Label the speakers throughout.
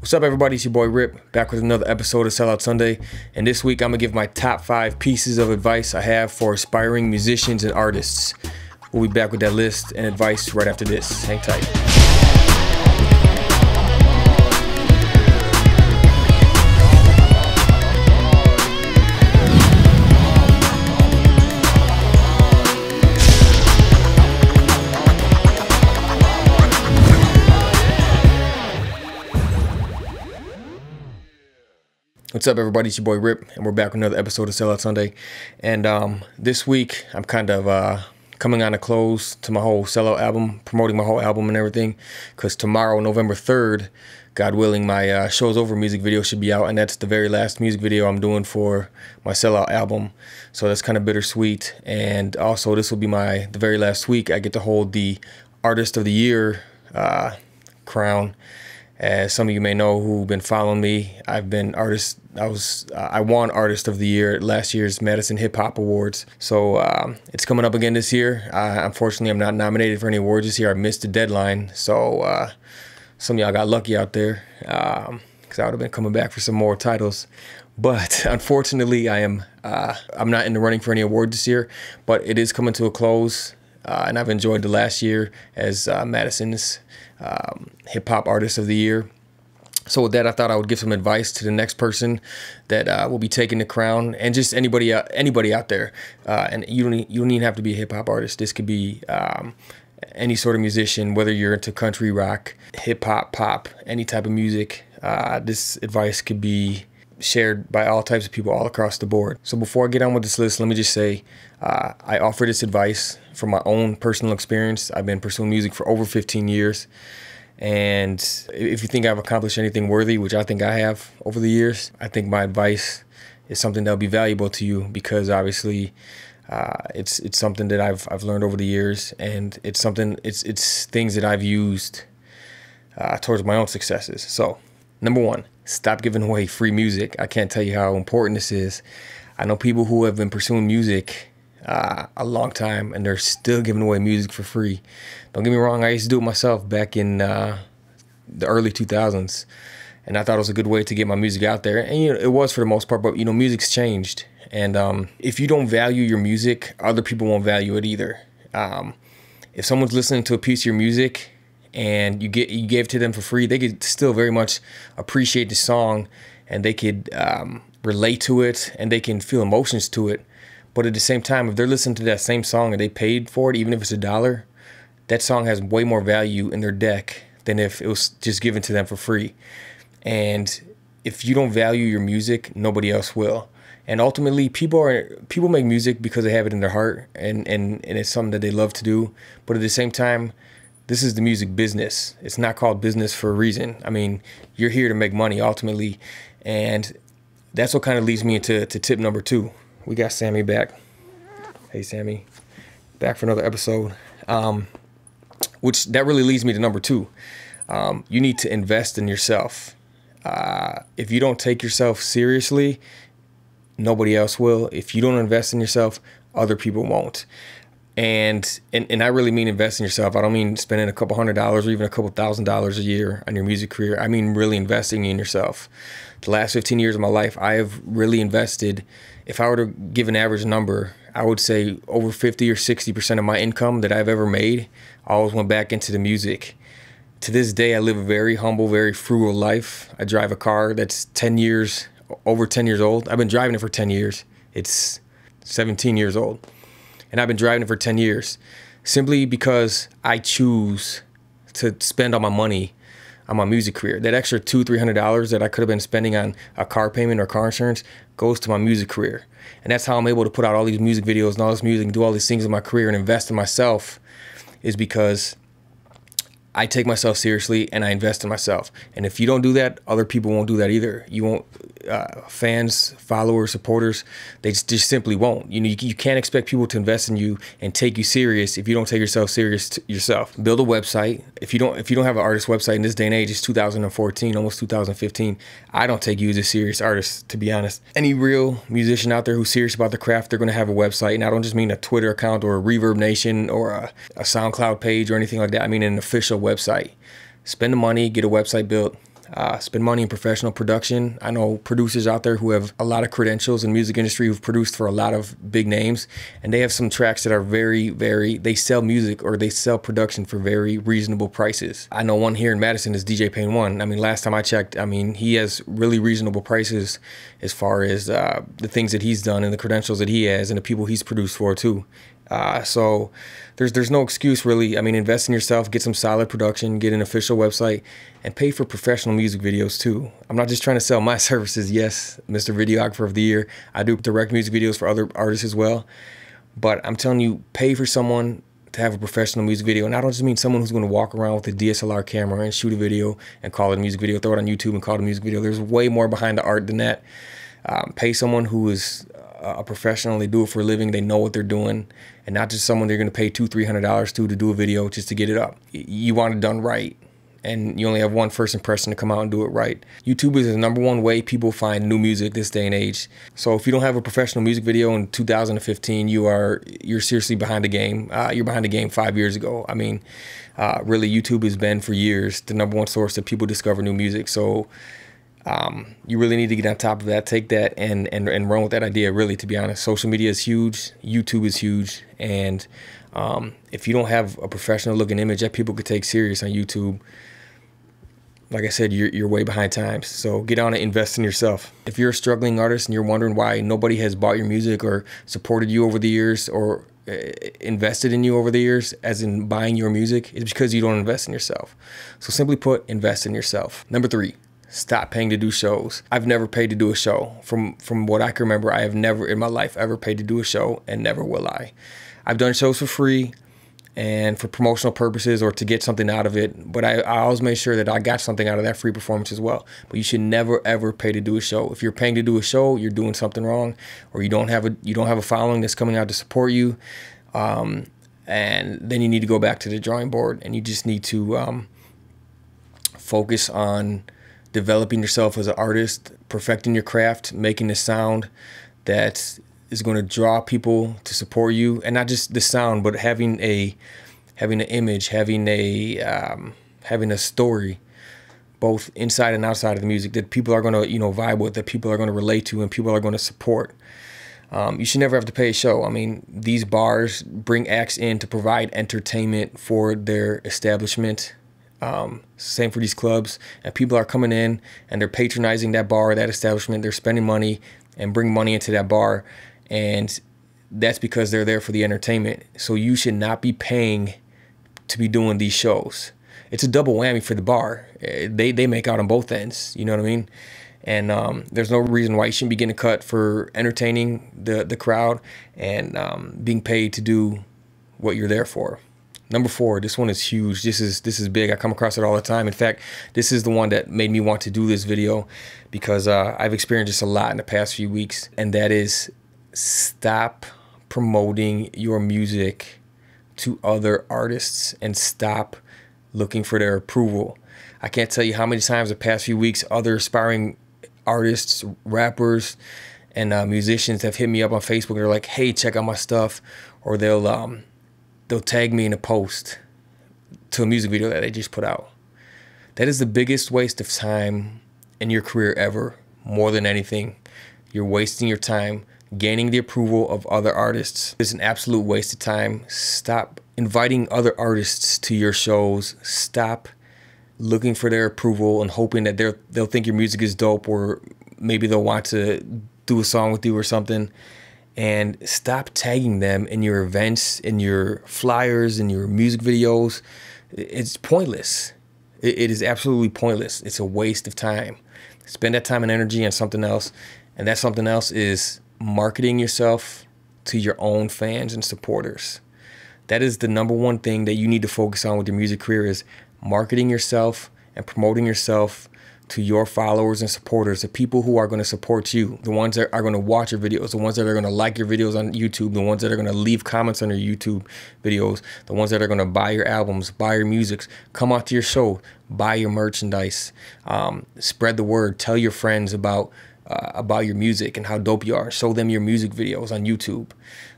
Speaker 1: What's up, everybody? It's your boy Rip, back with another episode of Sellout Sunday. And this week I'm gonna give my top 5 pieces of advice I have for aspiring musicians and artists. We'll be back with that list and advice right after this. Hang tight. What's up, everybody? It's your boy Rip, and we're back with another episode of Sellout Sunday. And this week, I'm kind of coming on a close to my whole Sellout album, promoting my whole album and everything, because tomorrow, November 3rd, God willing, my Show's Over music video should be out, and that's the very last music video I'm doing for my Sellout album. So that's kind of bittersweet. And also, this will be the very last week I get to hold the Artist of the Year crown. As some of you may know who've been following me, I won Artist of the Year at last year's Madison Hip Hop Awards. So it's coming up again this year. Unfortunately, I'm not nominated for any awards this year. I missed the deadline. So some of y'all got lucky out there, because I would have been coming back for some more titles. But unfortunately, I'm not in the running for any award this year. But it is coming to a close. And I've enjoyed the last year as Madison's Hip Hop Artist of the Year. So with that, I thought I would give some advice to the next person that will be taking the crown, and just anybody out there. And you don't even have to be a hip hop artist. This could be any sort of musician, whether you're into country, rock, hip hop, pop, any type of music. This advice could be shared by all types of people all across the board. So before I get on with this list, let me just say I offer this advice from my own personal experience. I've been pursuing music for over 15 years. And if you think I've accomplished anything worthy, which I think I have over the years, I think my advice is something that'll be valuable to you, because obviously it's something that I've learned over the years, and it's things that I've used towards my own successes. So number 1, stop giving away free music. I can't tell you how important this is. I know people who have been pursuing music a long time, and they're still giving away music for free. Don't get me wrong, I used to do it myself back in the early 2000s, and I thought it was a good way to get my music out there. And it was for the most part, but music's changed, and if you don't value your music, other people won't value it either. If someone's listening to a piece of your music and you gave it to them for free, they could still very much appreciate the song, and they could relate to it, and they can feel emotions to it. But at the same time, if they're listening to that same song and they paid for it, even if it's $1, that song has way more value in their deck than if it was just given to them for free. And if you don't value your music, nobody else will. And ultimately, people make music because they have it in their heart, and it's something that they love to do. But at the same time, this is the music business. It's not called business for a reason. I mean, you're here to make money ultimately. And that's what kind of leads me into tip number 2. We got Sammy back. Hey, Sammy. Back for another episode. Which that really leads me to number 2. You need to invest in yourself. If you don't take yourself seriously, nobody else will. If you don't invest in yourself, other people won't. And I really mean invest in yourself. I don't mean spending a couple $100s or even a couple $1,000s a year on your music career. I mean really investing in yourself. The last 15 years of my life, I have really invested. If I were to give an average number, I would say over 50 or 60% of my income that I've ever made always went back into the music. To this day, I live a very humble, very frugal life. I drive a car that's over 10 years old. I've been driving it for 10 years. It's 17 years old. And I've been driving it for 10 years simply because I choose to spend all my money on my music career. That extra $200-300 that I could have been spending on a car payment or car insurance goes to my music career. And that's how I'm able to put out all these music videos and all this music and do all these things in my career and invest in myself, is because I take myself seriously and I invest in myself. And if you don't do that, other people won't do that either. You won't. Fans, followers, supporters, they just simply won't. You can't expect people to invest in you and take you serious if you don't take yourself serious yourself. Build a website. If you don't have an artist website in this day and age, it's 2014, almost 2015. I don't take you as a serious artist, to be honest. Any real musician out there who's serious about the craft, they're going to have a website. And I don't just mean a Twitter account or a Reverb Nation or a SoundCloud page or anything like that. I mean an official website. Spend the money, get a website built. Spend money in professional production. I know producers out there who have a lot of credentials in the music industry who've produced for a lot of big names, and they have some tracks that are they sell music or they sell production for very reasonable prices. I know one here in Madison is DJ Pain One. I mean, last time I checked, I mean, he has really reasonable prices as far as the things that he's done and the credentials that he has and the people he's produced for too. So there's no excuse really. I mean, invest in yourself, get some solid production, get an official website, and pay for professional music videos too. I'm not just trying to sell my services. Yes, Mr. Videographer of the Year. I do direct music videos for other artists as well. But I'm telling you, pay for someone to have a professional music video. And I don't just mean someone who's going to walk around with a DSLR camera and shoot a video and call it a music video, throw it on YouTube and call it a music video. There's way more behind the art than that. Pay someone who is a professional. They do it for a living. They know what they're doing, and not just someone they're going to pay $200-300 to do a video just to get it up. You want it done right, and you only have one first impression to come out and do it right. YouTube is the #1 way people find new music this day and age. So if you don't have a professional music video in 2015, you're seriously behind the game. You're behind the game 5 years ago. I mean, really, YouTube has been for years the #1 source that people discover new music. So you really need to get on top of that. Take that and run with that idea, really, to be honest. Social media is huge. YouTube is huge. And if you don't have a professional looking image that people could take serious on YouTube, like I said, you're way behind times. So get on it, invest in yourself. If you're a struggling artist and you're wondering why nobody has bought your music or supported you over the years or invested in you over the years, as in buying your music, it's because you don't invest in yourself. So simply put, invest in yourself. Number 3. Stop paying to do shows. I've never paid to do a show. From what I can remember, I have never in my life ever paid to do a show, and never will I. I've done shows for free and for promotional purposes or to get something out of it, but I always make sure that I got something out of that free performance as well. But you should never ever pay to do a show. If you're paying to do a show, you're doing something wrong, or you don't have a following that's coming out to support you, and then you need to go back to the drawing board, and you just need to focus on developing yourself as an artist, perfecting your craft, making a sound that is going to draw people to support you, and not just the sound, but having an image, having a story, both inside and outside of the music, that people are going to vibe with, that people are going to relate to, and people are going to support. You should never have to pay a show. I mean, these bars bring acts in to provide entertainment for their establishment. Same for these clubs, and people are coming in and they're patronizing that bar, that establishment. They're spending money and bring money into that bar, and that's because they're there for the entertainment. So you should not be paying to be doing these shows. It's a double whammy for the bar. They make out on both ends. You know what I mean? And there's no reason why you shouldn't be getting a cut for entertaining the crowd and being paid to do what you're there for. Number 4, this one is huge. This is big. I come across it all the time. In fact, this is the one that made me want to do this video, because I've experienced this a lot in the past few weeks, and that is stop promoting your music to other artists and stop looking for their approval. I can't tell you how many times the past few weeks other aspiring artists, rappers, and musicians have hit me up on Facebook. They're like, "Hey, check out my stuff," or they'll tag me in a post to a music video that they just put out. That is the biggest waste of time in your career ever. More than anything, you're wasting your time gaining the approval of other artists. It's an absolute waste of time. Stop inviting other artists to your shows. Stop looking for their approval and hoping that they'll think your music is dope, or maybe they'll want to do a song with you or something. And stop tagging them in your events, in your flyers, in your music videos. It's pointless. It is absolutely pointless. It's a waste of time. Spend that time and energy on something else. And that something else is marketing yourself to your own fans and supporters. That is the #1 thing that you need to focus on with your music career, is marketing yourself and promoting yourself to your followers and supporters, the people who are going to support you, the ones that are going to watch your videos, the ones that are going to like your videos on YouTube, the ones that are going to leave comments on your YouTube videos, the ones that are going to buy your albums, buy your music, come out to your show, buy your merchandise, spread the word, tell your friends about your music and how dope you are, show them your music videos on YouTube.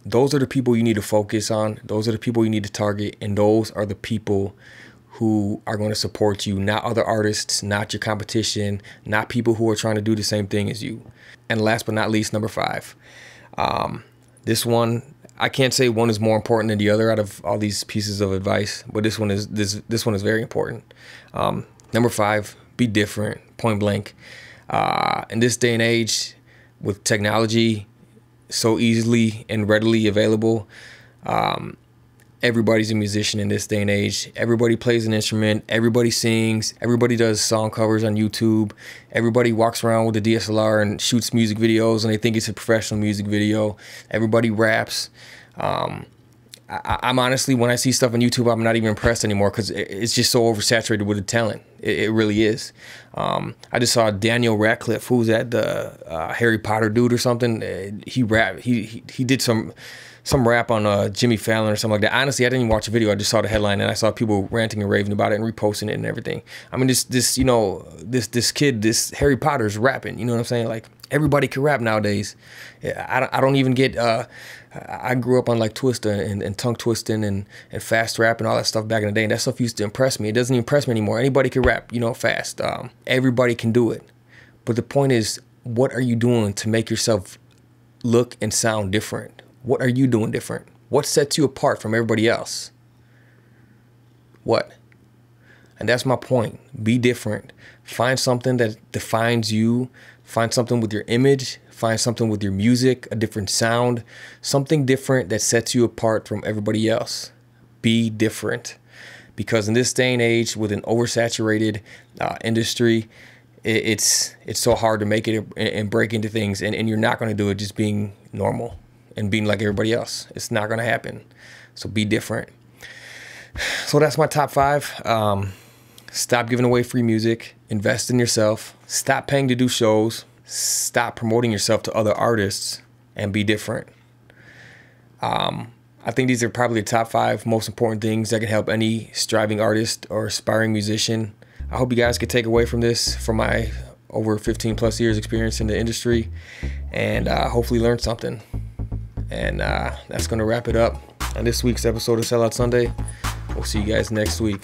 Speaker 1: Those are the people you need to focus on. Those are the people you need to target, and those are the people who are going to support you, not other artists, not your competition, not people who are trying to do the same thing as you. And last but not least, number 5. This one, I can't say one is more important than the other out of all these pieces of advice, but this one is very important. Number 5, be different, point blank. In this day and age, with technology so easily and readily available, everybody's a musician in this day and age. Everybody plays an instrument. Everybody sings. Everybody does song covers on YouTube. Everybody walks around with a DSLR and shoots music videos, and they think it's a professional music video. Everybody raps. I'm honestly, when I see stuff on YouTube, I'm not even impressed anymore because it's just so oversaturated with the talent. It really is. I just saw Daniel Radcliffe, who was that, the Harry Potter dude or something. He rapped. He did some rap on Jimmy Fallon or something like that. Honestly, I didn't even watch the video. I just saw the headline and I saw people ranting and raving about it and reposting it and everything. I mean, this you know, this kid, this Harry Potter's rapping. You know what I'm saying? Like, everybody can rap nowadays. I don't even get. I grew up on like Twista and tongue twisting and fast rap and all that stuff back in the day, and that stuff used to impress me. It doesn't impress me anymore. Anybody can rap, you know, fast. Everybody can do it. But the point is, what are you doing to make yourself look and sound different? What are you doing different? What sets you apart from everybody else? What? And that's my point. Be different. Find something that defines you. Find something with your image. Find something with your music, a different sound, something different that sets you apart from everybody else. Be different. Because in this day and age, with an oversaturated industry, it's so hard to make it and break into things. And you're not going to do it just being normal and being like everybody else. It's not going to happen. So be different. So that's my top 5. Stop giving away free music. Invest in yourself. Stop paying to do shows. Stop promoting yourself to other artists, and be different. I think these are probably the top 5 most important things that can help any striving artist or aspiring musician. I hope you guys could take away from this, from my over 15 plus years experience in the industry, and hopefully learn something. And that's going to wrap it up on this week's episode of Sellout Sunday. We'll see you guys next week.